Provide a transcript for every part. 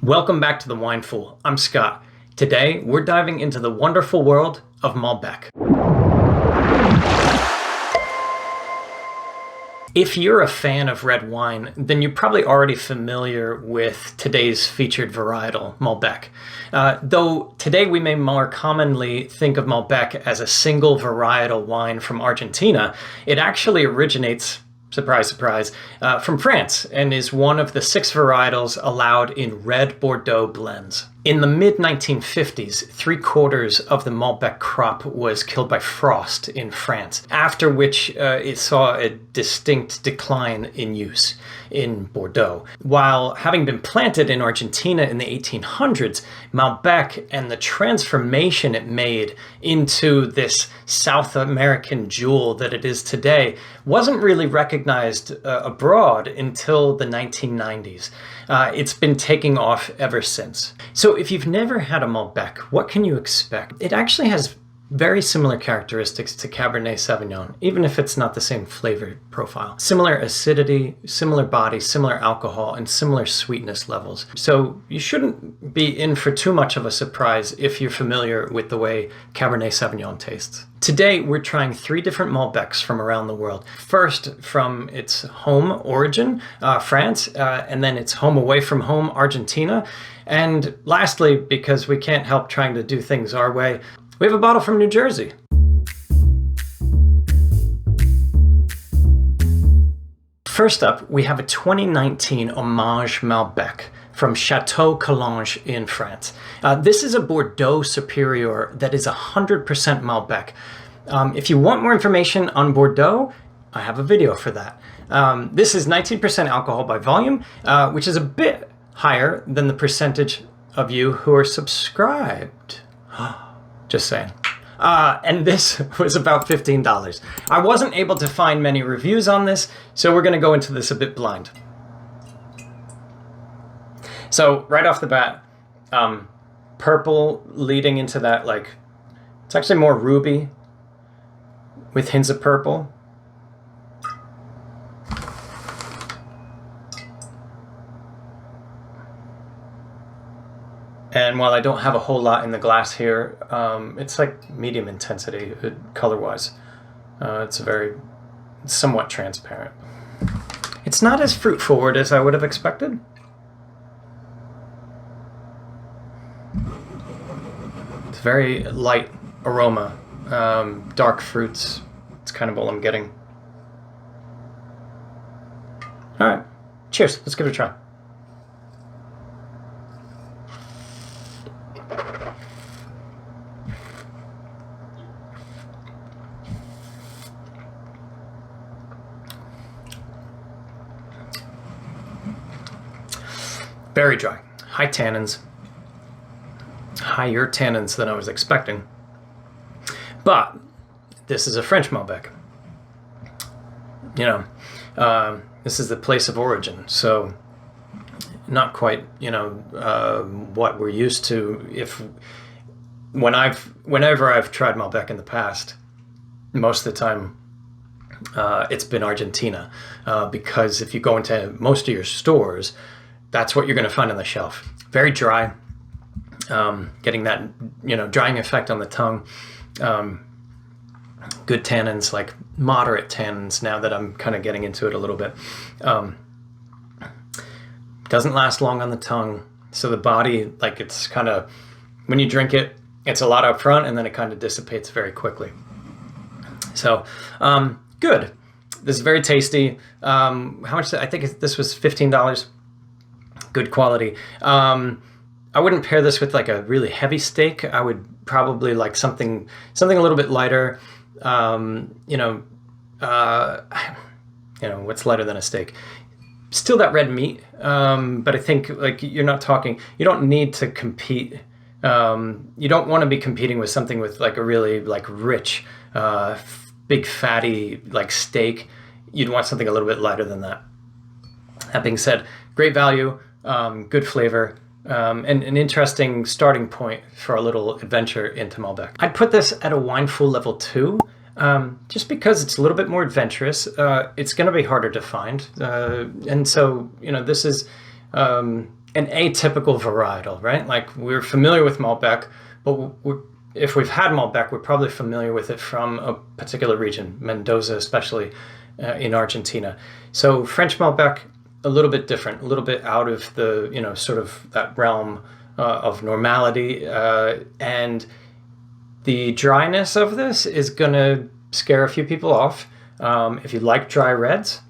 Welcome back to The Wine Fool. I'm Scott. Today, we're diving into the wonderful world of Malbec. If you're a fan of red wine, then you're probably already familiar with today's featured varietal, Malbec. Though today we may more commonly think of Malbec as a single varietal wine from Argentina, it actually originates, surprise, surprise, from France and is one of the 6 varietals allowed in red Bordeaux blends. In the mid-1950s, 3/4 of the Malbec crop was killed by frost in France, after which it saw a distinct decline in use in Bordeaux. While having been planted in Argentina in the 1800s, Malbec and the transformation it made into this South American jewel that it is today wasn't really recognized abroad until the 1990s. It's been taking off ever since. So if you've never had a Malbec, what can you expect? It actually has very similar characteristics to Cabernet Sauvignon, even if it's not the same flavor profile. Similar acidity, similar body, similar alcohol, and similar sweetness levels. So you shouldn't be in for too much of a surprise if you're familiar with the way Cabernet Sauvignon tastes. Today, we're trying 3 different Malbecs from around the world. First, from its home origin, France, and then its home away from home, Argentina. And lastly, because we can't help trying to do things our way, we have a bottle from New Jersey. First up, we have a 2019 Hommage Malbec from Chateau, Coulonge in France. This is a Bordeaux Superior that is 100% Malbec. If you want more information on Bordeaux, I have a video for that. This is 19% alcohol by volume, which is a bit higher than the percentage of you who are subscribed. Just saying. And this was about $15. I wasn't able to find many reviews on this, so we're going to go into this a bit blind. So right off the bat, purple leading into that, like, it's actually more ruby with hints of purple. And while I don't have a whole lot in the glass here, it's like medium intensity color-wise. It's somewhat transparent. It's not as fruit-forward as I would have expected. It's very light aroma, dark fruits. It's kind of all I'm getting. All right, cheers. Let's give it a try. Very dry, high tannins, higher tannins than I was expecting. But this is a French Malbec. You know, this is the place of origin, so not quite, what we're used to. Whenever I've tried Malbec in the past, most of the time it's been Argentina, because if you go into most of your stores, that's what you're going to find on the shelf. Very dry, getting that, drying effect on the tongue. Good tannins, like moderate tannins now that I'm kind of getting into it a little bit. Doesn't last long on the tongue. So the body, like, it's kind of, when you drink it, it's a lot up front and then it kind of dissipates very quickly. So, good. This is very tasty. How much? I think this was $15. Good quality. I wouldn't pair this with like a really heavy steak. I would probably like something a little bit lighter. What's lighter than a steak? Still that red meat, but I think like you don't need to compete. You don't want to be competing with something with like a really like rich, big fatty like steak. You'd want something a little bit lighter than that. That being said, great value. Good flavor, and an interesting starting point for a little adventure into Malbec. I'd put this at a Wine Fool level 2, just because it's a little bit more adventurous. It's going to be harder to find, and so this is an atypical varietal, right? Like we're familiar with Malbec, but if we've had Malbec, we're probably familiar with it from a particular region, Mendoza especially, in Argentina. So French Malbec, a little bit different, a little bit out of the, sort of that realm of normality. And the dryness of this is going to scare a few people off. If you like dry reds,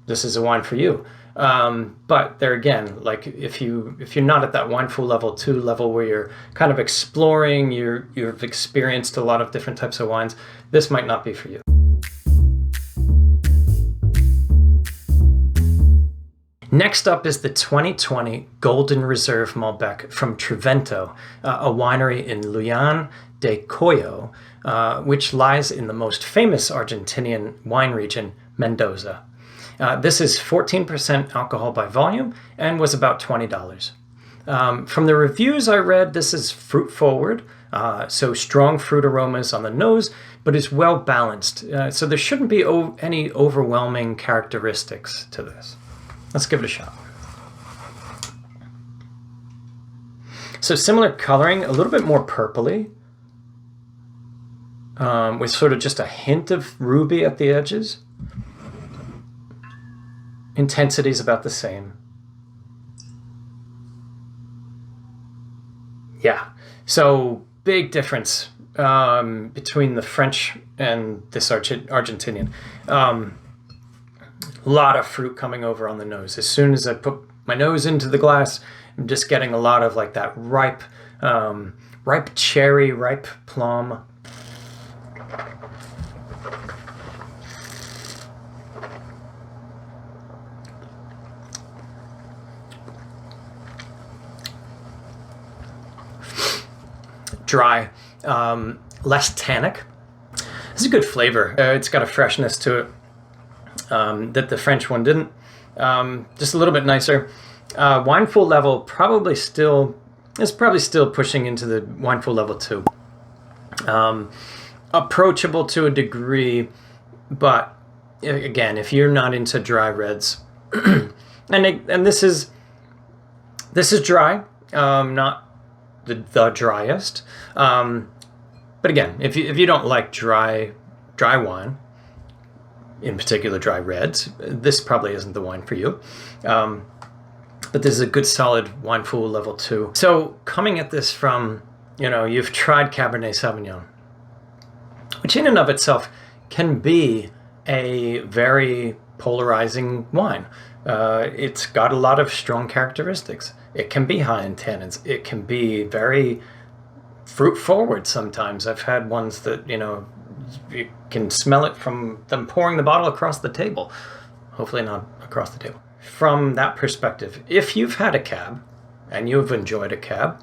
this is a wine for you. But there again, like if you're not at that Wine Fool level 2 level where you're kind of exploring, you've experienced a lot of different types of wines, this might not be for you. Next up is the 2020 Golden Reserve Malbec from Trivento, a winery in Luján de Cuyo, which lies in the most famous Argentinian wine region, Mendoza. This is 14% alcohol by volume and was about $20. From the reviews I read, this is fruit forward, so strong fruit aromas on the nose, but is well balanced. So there shouldn't be any overwhelming characteristics to this. Let's give it a shot. So similar coloring, a little bit more purpley, with sort of just a hint of ruby at the edges. Intensity is about the same. Yeah, so big difference between the French and this Argentinian. A lot of fruit coming over on the nose. As soon as I put my nose into the glass, I'm just getting a lot of like that ripe cherry, ripe plum. Dry, less tannic. This is a good flavor. It's got a freshness to it that the French one didn't. Just a little bit nicer. Wine Fool level probably still pushing into the Wine Fool level 2. Approachable to a degree, but again, if you're not into dry reds, and this is dry, not the driest. But again, if you don't like dry wine, in particular dry reds, this probably isn't the wine for you. But this is a good solid Wine Fool level 2. So coming at this from, you've tried Cabernet Sauvignon, which in and of itself can be a very polarizing wine. It's got a lot of strong characteristics. It can be high in tannins. It can be very fruit forward sometimes. I've had ones that, you can smell it from them pouring the bottle across the table. Hopefully not across the table. From that perspective, if you've had a cab and you've enjoyed a cab,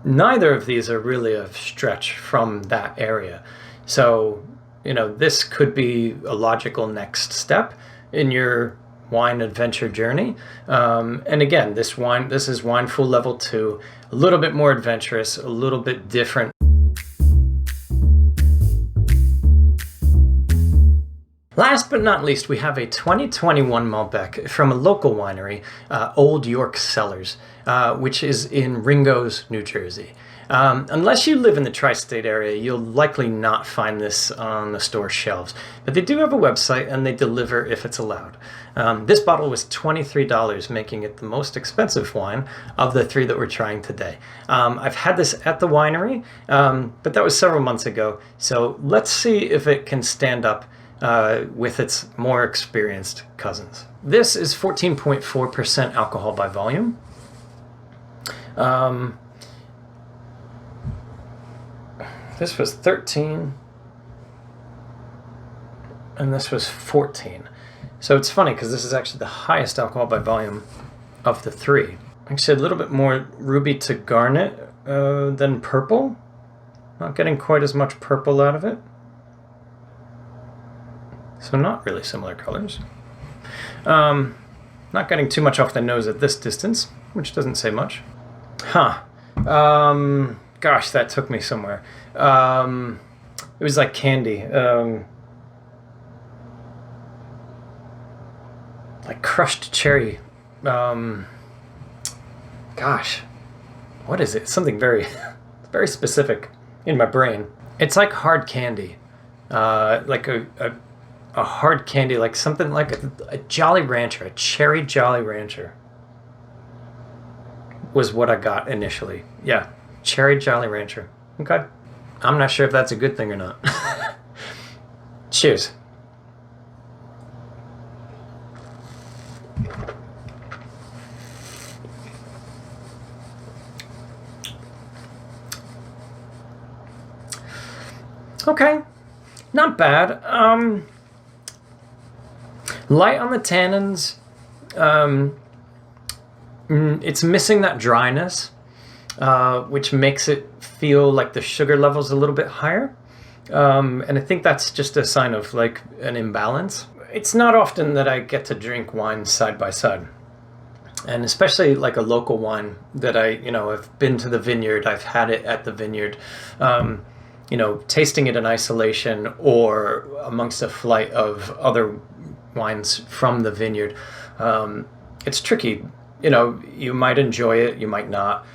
neither of these are really a stretch from that area. So, this could be a logical next step in your wine adventure journey. And again, this is Wine Fool level 2, a little bit more adventurous, a little bit different. Last but not least, we have a 2021 Malbec from a local winery, Old York Cellars, which is in Ringoes, New Jersey. Unless you live in the tri-state area, you'll likely not find this on the store shelves. But they do have a website and they deliver if it's allowed. This bottle was $23, making it the most expensive wine of the 3 that we're trying today. I've had this at the winery, but that was several months ago. So let's see if it can stand up with its more experienced cousins. This is 14.4% alcohol by volume. This was 13, and this was 14. So it's funny because this is actually the highest alcohol by volume of the 3. Actually, a little bit more ruby to garnet than purple. Not getting quite as much purple out of it. So not really similar colors. Not getting too much off the nose at this distance, which doesn't say much. Huh. Gosh, that took me somewhere. It was like candy. Like crushed cherry. Gosh, what is it? Something very, very specific in my brain. It's like hard candy, like a hard candy, like something like a Jolly Rancher, a cherry Jolly Rancher was what I got initially. Yeah, cherry Jolly Rancher. Okay. I'm not sure if that's a good thing or not. Cheers. Okay, not bad. Light on the tannins. It's missing that dryness, which makes it feel like the sugar level's a little bit higher. And I think that's just a sign of like an imbalance. It's not often that I get to drink wine side by side. And especially like a local wine that I've been to the vineyard, I've had it at the vineyard. Tasting it in isolation or amongst a flight of other wines from the vineyard. It's tricky. You might enjoy it, you might not,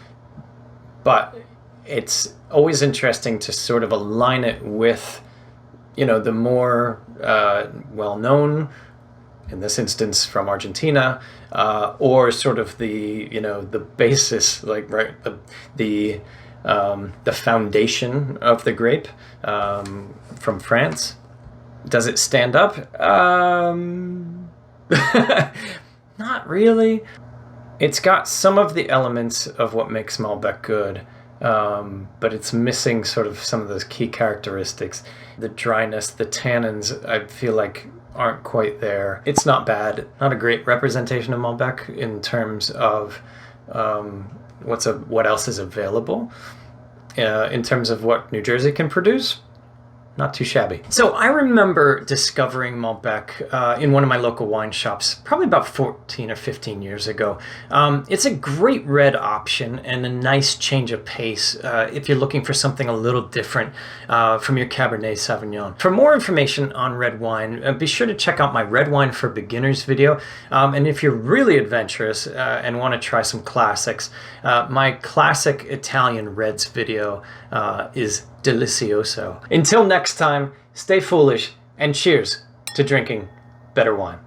but it's always interesting to sort of align it with, the more well-known, in this instance from Argentina, or sort of the basis, like, right, the foundation of the grape from France. Does it stand up? Not really. It's got some of the elements of what makes Malbec good, but it's missing sort of some of those key characteristics. The dryness, the tannins, I feel like aren't quite there. It's not bad. Not a great representation of Malbec in terms of what else is available. In terms of what New Jersey can produce, not too shabby. So I remember discovering Malbec in one of my local wine shops probably about 14 or 15 years ago. It's a great red option and a nice change of pace if you're looking for something a little different from your Cabernet Sauvignon. For more information on red wine, be sure to check out my Red Wine for Beginners video. And if you're really adventurous and want to try some classics, my classic Italian reds video is delicioso. Until next time, stay foolish and cheers to drinking better wine.